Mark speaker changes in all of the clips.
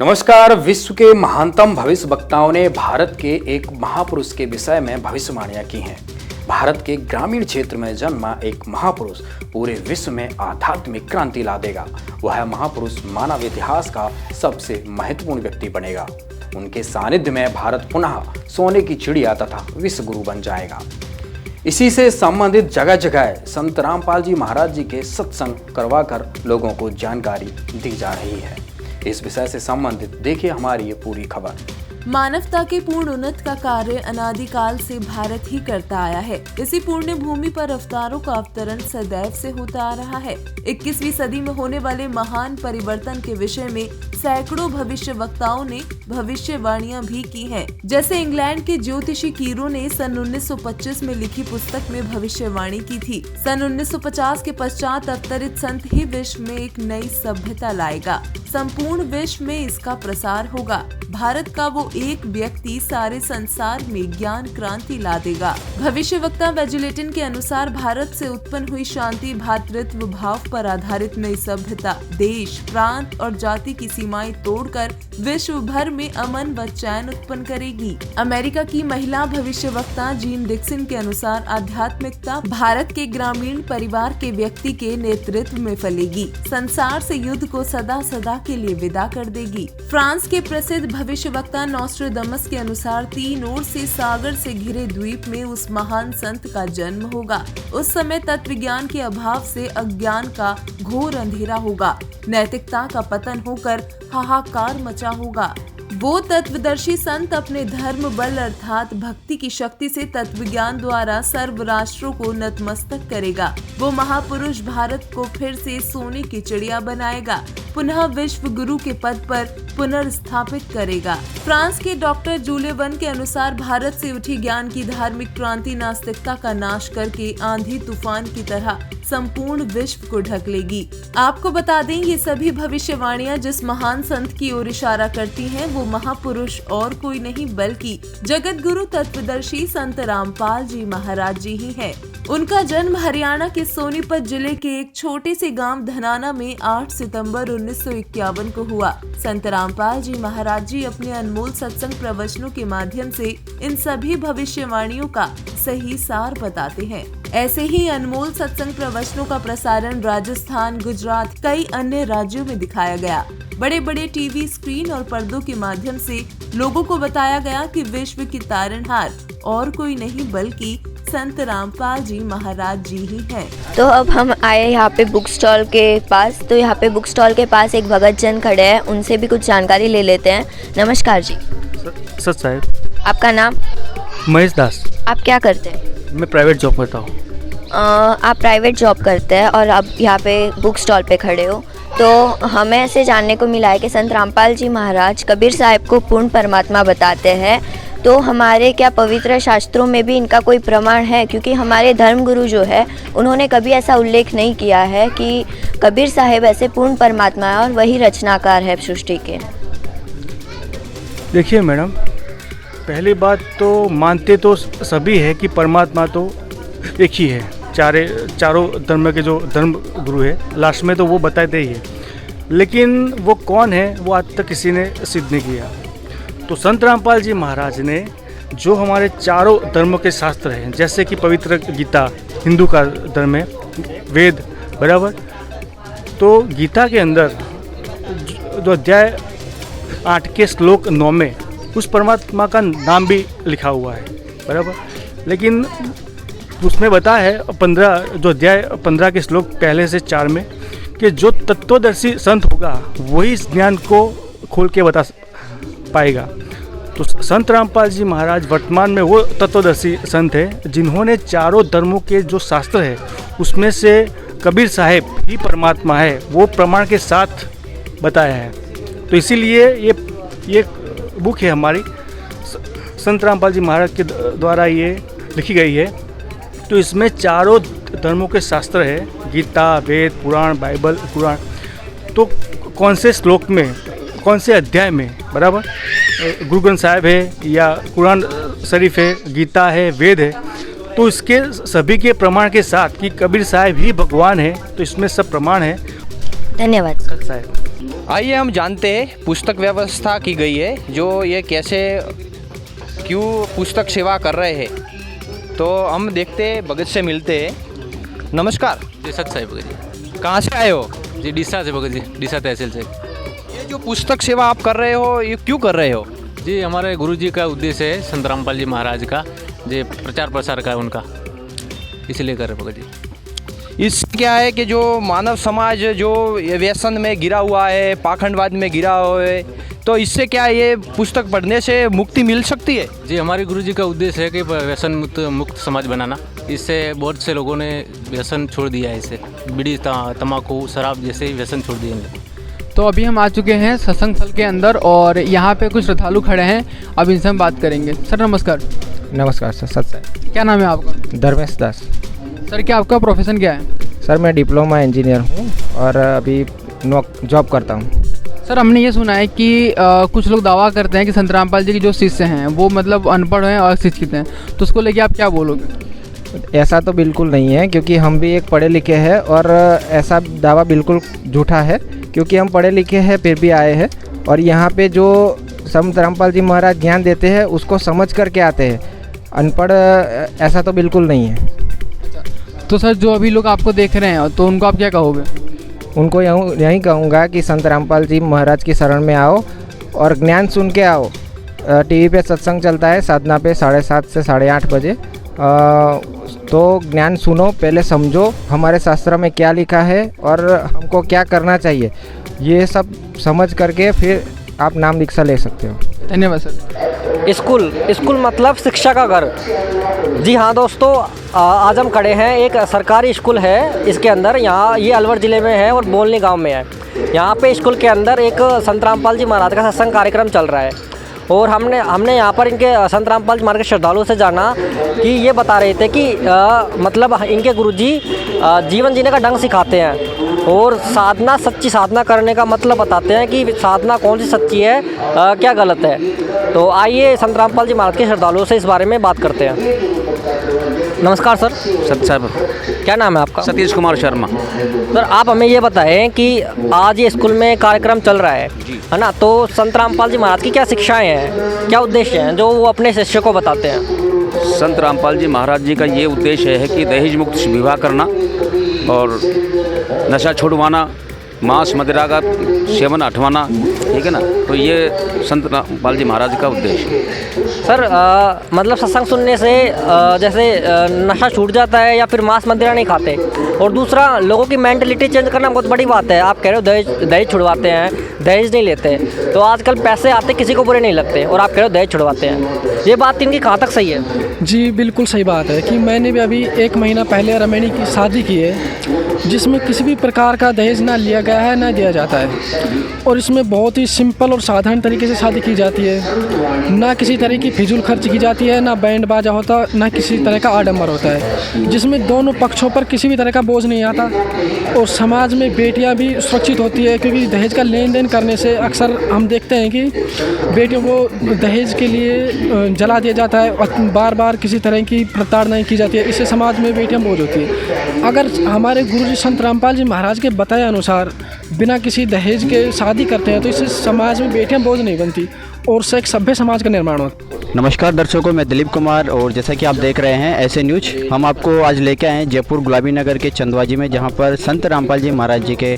Speaker 1: नमस्कार। विश्व के महानतम भविष्यवक्ताओं ने भारत के एक महापुरुष के विषय में भविष्यवाणियां की हैं। भारत के ग्रामीण क्षेत्र में जन्मा एक महापुरुष पूरे विश्व में आध्यात्मिक क्रांति ला देगा। वह महापुरुष मानव इतिहास का सबसे महत्वपूर्ण व्यक्ति बनेगा। उनके सानिध्य में भारत पुनः सोने की चिड़िया तथा विश्व गुरु बन जाएगा। इसी से संबंधित जगह जगह संत रामपाल जी महाराज जी के सत्संग करवाकर लोगों को जानकारी दी जा रही है। इस विषय से संबंधित देखिए हमारी ये पूरी खबर।
Speaker 2: मानवता के पूर्ण उन्नत का कार्य अनादिकाल से भारत ही करता आया है। इसी पुण्य भूमि पर अवतारों का अवतरण सदैव से होता आ रहा है। 21वीं सदी में होने वाले महान परिवर्तन के विषय में सैकड़ों भविष्यवक्ताओं ने भविष्यवाणियां भी की हैं। जैसे इंग्लैंड के ज्योतिषी कीरो ने सन 1925 में लिखी पुस्तक में भविष्यवाणी की थी। सन 1950 के पश्चात अवतरित संत ही विश्व में एक नई सभ्यता लाएगा। संपूर्ण विश्व में इसका प्रसार होगा। भारत का वो एक व्यक्ति सारे संसार में ज्ञान क्रांति ला देगा। भविष्यवक्ता वेजुलेटिन के अनुसार भारत से उत्पन्न हुई शांति, भ्रातृत्व भाव पर आधारित नई सभ्यता देश, प्रांत और जाति की सीमाएं तोड़कर विश्व भर में अमन व चैन उत्पन्न करेगी। अमेरिका की महिला भविष्यवक्ता जीन डिक्सन के अनुसार आध्यात्मिकता भारत के ग्रामीण परिवार के व्यक्ति के नेतृत्व में फैलेगी। संसार से युद्ध को सदा सदा के लिए विदा कर देगी। फ्रांस के प्रसिद्ध भविष्यवक्ता नॉस्ट्रेडमस के अनुसार 3 ओर से सागर से घिरे द्वीप में उस महान संत का जन्म होगा। उस समय तत्व विज्ञान के अभाव से अज्ञान का घोर अंधेरा होगा। नैतिकता का पतन होकर हाहाकार मचा होगा। वो तत्वदर्शी संत अपने धर्म बल अर्थात भक्ति की शक्ति से तत्व ज्ञान द्वारा सर्व राष्ट्रों को नतमस्तक करेगा। वो महापुरुष भारत को फिर से सोने की चिड़िया बनाएगा, पुनः विश्व गुरु के पद पर पुनर्स्थापित करेगा। फ्रांस के डॉक्टर जूले वन के अनुसार भारत से उठी ज्ञान की धार्मिक क्रांति नास्तिकता का नाश करके आंधी तूफान की तरह संपूर्ण विश्व को ढक लेगी। आपको बता दें, ये सभी भविष्यवाणियां जिस महान संत की ओर इशारा करती हैं, वो महापुरुष और कोई नहीं बल्कि जगत गुरु तत्वदर्शी संत रामपाल जी महाराज जी ही हैं। उनका जन्म हरियाणा के सोनीपत जिले के एक छोटे से गांव धनाना में 8 सितंबर 1951 को हुआ। संत रामपाल जी महाराज जी अपने अनमोल सत्संग प्रवचनों के माध्यम से इन सभी भविष्यवाणियों का सही सार बताते हैं। ऐसे ही अनमोल सत्संग प्रवचनों का प्रसारण राजस्थान, गुजरात, कई अन्य राज्यों में दिखाया गया। बड़े बड़े टीवी स्क्रीन और पर्दों के माध्यम से लोगों को बताया गया कि विश्व की तारनहार और कोई नहीं बल्कि संत रामपाल जी महाराज जी ही हैं।
Speaker 3: तो अब हम आए यहाँ पे बुक स्टॉल के पास। तो यहाँ पे बुक स्टॉल के पास एक भगत जन खड़े हैं, उनसे भी कुछ जानकारी ले लेते हैं। नमस्कार जी।
Speaker 4: सच साहब।
Speaker 3: आपका नाम?
Speaker 4: महेश दास।
Speaker 3: आप क्या करते हैं?
Speaker 4: मैं प्राइवेट जॉब करता हूँ।
Speaker 3: आप प्राइवेट जॉब करते हैं और अब यहाँ पे बुक स्टॉल पे खड़े हो, तो हमें ऐसे जानने को मिला है कि संत रामपाल जी महाराज कबीर साहब को पूर्ण परमात्मा बताते हैं। तो हमारे क्या पवित्र शास्त्रों में भी इनका कोई प्रमाण है? क्योंकि हमारे धर्मगुरु जो है उन्होंने कभी ऐसा उल्लेख नहीं किया है कि कबीर साहब ऐसे पूर्ण परमात्मा है और वही रचनाकार है सृष्टि के।
Speaker 4: देखिए मैडम, पहली बात तो मानते तो सभी है कि परमात्मा तो एक ही है। चारों धर्म के जो धर्म गुरु है लास्ट में तो वो बताते ही है, लेकिन वो कौन है वो आज तक किसी ने सिद्ध नहीं किया। तो संत रामपाल जी महाराज ने जो हमारे चारों धर्मों के शास्त्र हैं, जैसे कि पवित्र गीता हिंदू का धर्म है, वेद बराबर, तो गीता के अंदर जो अध्याय 8 के श्लोक 9 में उस परमात्मा का नाम भी लिखा हुआ है बराबर। लेकिन उसमें बताया है 15 के श्लोक पहले से 4 में कि जो तत्वदर्शी संत होगा वही इस ज्ञान को खोल के बता पाएगा। तो संत रामपाल जी महाराज वर्तमान में वो तत्वदर्शी संत है जिन्होंने चारों धर्मों के जो शास्त्र है उसमें से कबीर साहब ही परमात्मा है वो प्रमाण के साथ बताया है। तो इसीलिए ये बुक है हमारी, संत रामपाल जी महाराज के द्वारा ये लिखी गई है। तो इसमें चारों धर्मों के शास्त्र है, गीता, वेद, पुराण, बाइबल, कुरान। तो कौन से श्लोक में, कौन से अध्याय में बराबर गुरु ग्रंथ साहिब है या कुरान शरीफ है, गीता है, वेद है, तो इसके सभी के प्रमाण के साथ कि कबीर साहब ही भगवान है, तो इसमें सब प्रमाण है।
Speaker 3: धन्यवाद।
Speaker 4: साहब
Speaker 5: आइए हम जानते हैं पुस्तक व्यवस्था की गई है जो ये कैसे क्यों पुस्तक सेवा कर रहे हैं। तो हम देखते हैं भगत से मिलते हैं। नमस्कार
Speaker 6: जी सत साहिब भगत जी।
Speaker 5: कहाँ से आए हो?
Speaker 6: जी डीसा से भगत जी, डीसा तहसील से।
Speaker 5: ये जो पुस्तक सेवा आप कर रहे हो ये क्यों कर रहे हो?
Speaker 6: जी हमारे गुरु जी का उद्देश्य है संत रामपाल जी महाराज का जो प्रचार प्रसार का उनका, इसलिए कर रहे भगत जी।
Speaker 5: इस क्या है कि जो मानव समाज जो ये व्यसन में गिरा हुआ है, पाखंडवाद में गिरा हुआ है, तो इससे क्या ये पुस्तक पढ़ने से मुक्ति मिल सकती है?
Speaker 6: जी हमारे गुरु जी का उद्देश्य है कि व्यसन मुक्त समाज बनाना। इससे बहुत से लोगों ने व्यसन छोड़ दिया है, इससे बीड़ी तम्बाकू शराब जैसे व्यसन छोड़ दिए हैं।
Speaker 7: तो अभी हम आ चुके हैं सत्संग स्थल के अंदर और यहाँ पे कुछ श्रद्धालु खड़े हैं, अब इनसे हम बात करेंगे। सर नमस्कार।
Speaker 8: नमस्कार सर। सत साहिब।
Speaker 7: क्या नाम है आपका?
Speaker 8: धर्मेश दास।
Speaker 7: सर क्या आपका प्रोफेशन क्या है?
Speaker 8: सर मैं डिप्लोमा इंजीनियर हूँ और अभी जॉब करता हूँ।
Speaker 7: सर हमने ये सुना है कि कुछ लोग दावा करते हैं कि संत रामपाल जी के जो शिष्य हैं वो मतलब अनपढ़ हैं और शिक्षित हैं, तो उसको लेके आप क्या बोलोगे?
Speaker 8: ऐसा तो बिल्कुल नहीं है, क्योंकि हम भी एक पढ़े लिखे हैं और ऐसा दावा बिल्कुल झूठा है, क्योंकि हम पढ़े लिखे हैं फिर भी आए हैं और यहाँ पे जो संत रामपाल जी महाराज ज्ञान देते हैं उसको समझ करके आते हैं। अनपढ़ ऐसा तो बिल्कुल नहीं है।
Speaker 7: तो सर जो अभी लोग आपको देख रहे हैं तो उनको आप क्या कहोगे?
Speaker 8: उनको यही कहूँगा कि संत रामपाल जी महाराज की शरण में आओ और ज्ञान सुन के आओ। टीवी पे सत्संग चलता है साधना पे 7:30 से 8:30 बजे। तो ज्ञान सुनो, पहले समझो हमारे शास्त्र में क्या लिखा है और हमको क्या करना चाहिए, ये सब समझ करके फिर आप नाम दीक्षा ले सकते हो।
Speaker 7: धन्यवाद सर।
Speaker 9: स्कूल मतलब शिक्षा का घर। जी हाँ दोस्तों, आज हम खड़े हैं एक सरकारी स्कूल है इसके अंदर, यहाँ ये अलवर ज़िले में है और बोलनी गांव में है। यहाँ पे स्कूल के अंदर एक संत रामपाल जी महाराज का सत्संग कार्यक्रम चल रहा है और हमने यहाँ पर इनके संत रामपाल जी महाराज के श्रद्धालुओं से जाना कि ये बता रहे थे कि मतलब इनके गुरुजी जीवन जीने का ढंग सिखाते हैं और साधना, सच्ची साधना करने का मतलब बताते हैं कि साधना कौन सी सच्ची है, क्या गलत है। तो आइए संत रामपाल जी महाराज के श्रद्धालुओं से इस बारे में बात करते हैं। नमस्कार सर।
Speaker 10: सत साहब।
Speaker 9: क्या नाम है आपका?
Speaker 10: सतीश कुमार शर्मा।
Speaker 9: सर आप हमें ये बताएं कि आज ये स्कूल में कार्यक्रम चल रहा है ना, तो संत रामपाल जी महाराज की क्या शिक्षाएं हैं, क्या उद्देश्य हैं जो वो अपने शिष्य को बताते हैं?
Speaker 10: संत रामपाल जी महाराज जी का ये उद्देश्य है कि दहेज मुक्त विवाह करना और नशा छुड़वाना, मांस मदिरा का सेवन हटवाना, ठीक है ना। तो ये संत रामपाल जी महाराज का उद्देश्य है।
Speaker 9: सर मतलब सत्संग सुनने से जैसे नशा छूट जाता है या फिर मांस मदिरा नहीं खाते, और दूसरा लोगों की मेंटलिटी चेंज करना बहुत बड़ी बात है। आप कह रहे हो दहेज छुड़वाते हैं, दहेज नहीं लेते, तो आजकल पैसे आते किसी को बुरे नहीं लगते और आप कह रहे हो दहेज छुड़वाते हैं, ये बात इनकी कहाँ तक सही है?
Speaker 11: जी बिल्कुल सही बात है कि मैंने भी अभी 1 महीना पहले रमैनी की शादी की है जिसमें किसी भी प्रकार का दहेज ना लिया गया है ना दिया जाता है, और इसमें बहुत ही सिंपल और साधारण तरीके से शादी की जाती है। ना किसी तरह की फिजूल खर्च की जाती है, ना बैंड बाजा होता, ना किसी तरह का आडंबर होता है, जिसमें दोनों पक्षों पर किसी भी तरह का बोझ नहीं आता और समाज में बेटियां भी सुरक्षित होती है। क्योंकि दहेज का लेन देन करने से अक्सर हम देखते हैं कि बेटियों को दहेज के लिए जला दिया जाता है और बार बार किसी तरह की प्रताड़ना की जाती है। इससे समाज में बेटियां बोझ होती है। अगर हमारे गुरुजी संत रामपाल जी महाराज के बताए अनुसार बिना किसी दहेज के शादी करते हैं तो इससे समाज में बेटियां बोझ नहीं बनती और से एक सभ्य समाज का निर्माण होता है।
Speaker 12: नमस्कार दर्शकों, मैं दिलीप कुमार और जैसा कि आप देख रहे हैं ऐसे न्यूज, हम आपको आज लेके आए हैं जयपुर गुलाबी नगर के चंदवाजी में, जहां पर संत रामपाल जी महाराज जी के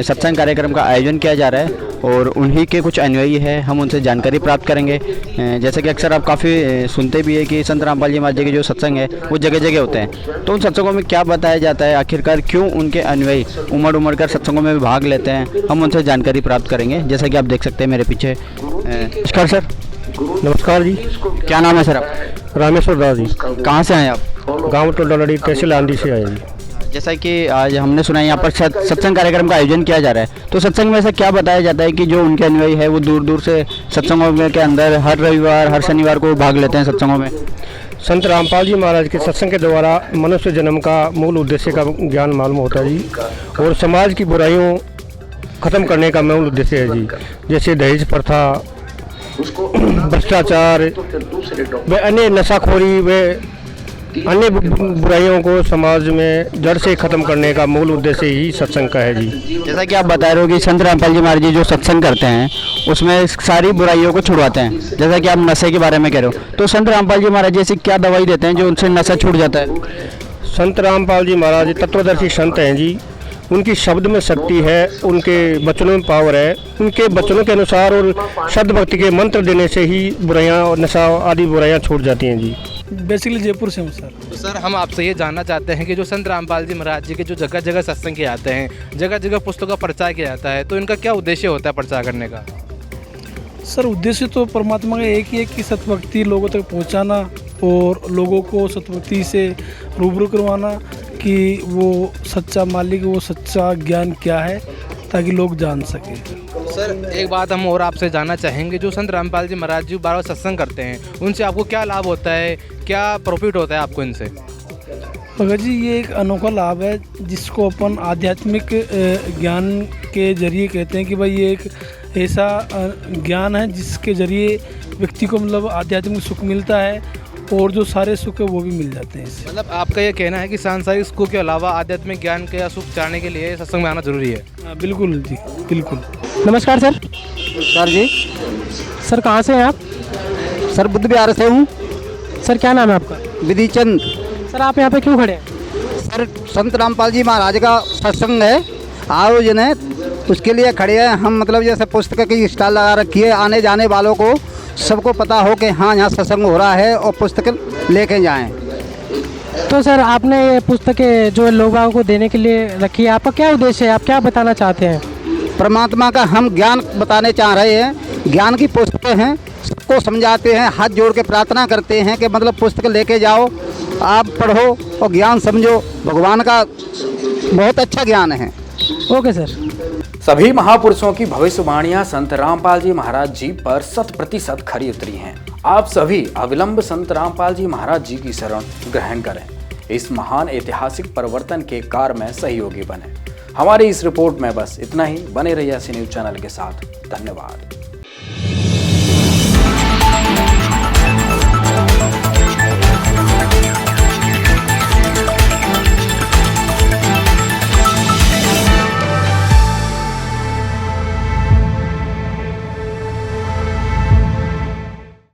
Speaker 12: सत्संग कार्यक्रम का आयोजन किया जा रहा है और उन्हीं के कुछ अनुयायी हैं, हम उनसे जानकारी प्राप्त करेंगे। जैसे कि अक्सर आप काफ़ी सुनते भी है कि संत रामपाल जी महाराज जी के जो सत्संग है वो जगह जगह होते हैं, तो उन सत्संगों में क्या बताया जाता है, आखिरकार क्यों उनके अनुयायी उमड़ कर सत्संगों में भाग लेते हैं, हम उनसे जानकारी प्राप्त करेंगे। जैसा कि आप देख सकते हैं मेरे पीछे। नमस्कार सर।
Speaker 4: नमस्कार जी।
Speaker 12: क्या नाम है सर आप?
Speaker 4: रामेश्वर दास जी।
Speaker 12: कहाँ से आए आप?
Speaker 4: गाँव टोडालड़ी तहसील आंधी से आए जी।
Speaker 12: जैसा कि आज हमने सुना है यहाँ पर सत्संग कार्यक्रम का आयोजन किया जा रहा है, तो सत्संग में ऐसा क्या बताया जाता है कि जो उनके अनुयायी है वो दूर दूर से सत्संगों के अंदर हर रविवार हर शनिवार को भाग लेते हैं सत्संगों में?
Speaker 4: संत रामपाल जी महाराज के सत्संग के द्वारा मनुष्य जन्म का मूल उद्देश्य का ज्ञान मालूम होता है जी, और समाज की बुराइयों ख़त्म करने का मूल उद्देश्य है जी। जैसे दहेज प्रथा, भ्रष्टाचार, व अन्य नशाखोरी, व अन्य बुराइयों को समाज में जड़ से खत्म करने का मूल उद्देश्य ही सत्संग का है जी।
Speaker 12: जैसा कि आप बता रहे हो कि संत रामपाल जी महाराज जी जो सत्संग करते हैं उसमें सारी बुराइयों को छुड़वाते हैं, जैसा कि आप नशे के बारे में कह रहे हो, तो संत रामपाल जी महाराज जी ऐसी क्या दवाई देते हैं जो उनसे नशा छूट जाता है?
Speaker 4: संत रामपाल जी महाराज तत्वदर्शी संत हैं जी। उनकी शब्द में शक्ति है, उनके वचनों में पावर है। उनके वचनों के अनुसार और शब्द भक्ति के मंत्र देने से ही बुराइयां और नशा आदि बुराइयां छूट जाती हैं जी।
Speaker 13: बेसिकली जयपुर से हूँ सर।
Speaker 14: तो सर हम आपसे ये जानना चाहते हैं कि जो संत रामपाल जी महाराज जी के जो जगह जगह सत्संग किए जाते हैं, जगह जगह पुस्तकों का प्रचार किया जाता है, तो इनका क्या उद्देश्य होता है प्रचार करने का?
Speaker 13: सर उद्देश्य तो परमात्मा का एक ही है कि सतभक्ति लोगों तक पहुंचाना और लोगों को सतभक्ति से रूबरू करवाना कि वो सच्चा मालिक, वो सच्चा ज्ञान क्या है, ताकि लोग जान सकें।
Speaker 14: सर एक बात हम और आपसे जानना चाहेंगे, जो संत रामपाल जी महाराज जी बार बार सत्संग करते हैं, उनसे आपको क्या लाभ होता है, क्या प्रॉफिट होता है आपको इनसे?
Speaker 13: भगत जी ये एक अनोखा लाभ है जिसको अपन आध्यात्मिक ज्ञान के जरिए कहते हैं कि भाई ये एक ऐसा ज्ञान है जिसके जरिए व्यक्ति को मतलब आध्यात्मिक सुख मिलता है और जो सारे सुख है वो भी मिल जाते हैं इससे।
Speaker 14: मतलब आपका ये कहना है कि सांसारिक सुखों के अलावा आध्यात्मिक ज्ञान का सुख चाहने के लिए सत्संग में आना जरूरी है?
Speaker 13: बिल्कुल जी, बिल्कुल।
Speaker 15: नमस्कार सर।
Speaker 12: सर जी।
Speaker 15: सर कहाँ से हैं आप?
Speaker 12: सर बुद्ध विहार से हूँ।
Speaker 15: सर क्या नाम है आपका?
Speaker 12: विधि चंद।
Speaker 15: सर आप यहाँ पे क्यों खड़े हैं?
Speaker 12: सर संत रामपाल जी महाराज का सत्संग है, आयोजन है, उसके लिए खड़े हैं हम। मतलब जैसे पुस्तक की स्टॉल लगा रखी है, आने जाने वालों को सबको पता हो कि हाँ यहाँ सत्संग हो रहा है और पुस्तक लेके जाएं।
Speaker 15: तो सर आपने ये पुस्तकें जो लोगों को देने के लिए रखी है, आपका क्या उद्देश्य है, आप क्या बताना चाहते हैं?
Speaker 12: परमात्मा का हम ज्ञान बताने चाह रहे हैं। ज्ञान की पुस्तकें हैं, सबको समझाते हैं, हाथ जोड़ के प्रार्थना करते हैं कि मतलब पुस्तक लेके जाओ, आप पढ़ो और ज्ञान समझो। भगवान का बहुत अच्छा ज्ञान है।
Speaker 15: Okay sir.
Speaker 1: सभी महापुरुषों की भविष्यवाणियां संत रामपाल जी महाराज जी पर 100% खरी उतरी हैं। आप सभी अविलंब संत रामपाल जी महाराज जी की शरण ग्रहण करें, इस महान ऐतिहासिक परिवर्तन के कार्य में सहयोगी बने। हमारी इस रिपोर्ट में बस इतना ही। बने रहिए ऐसी न्यूज चैनल के साथ। धन्यवाद।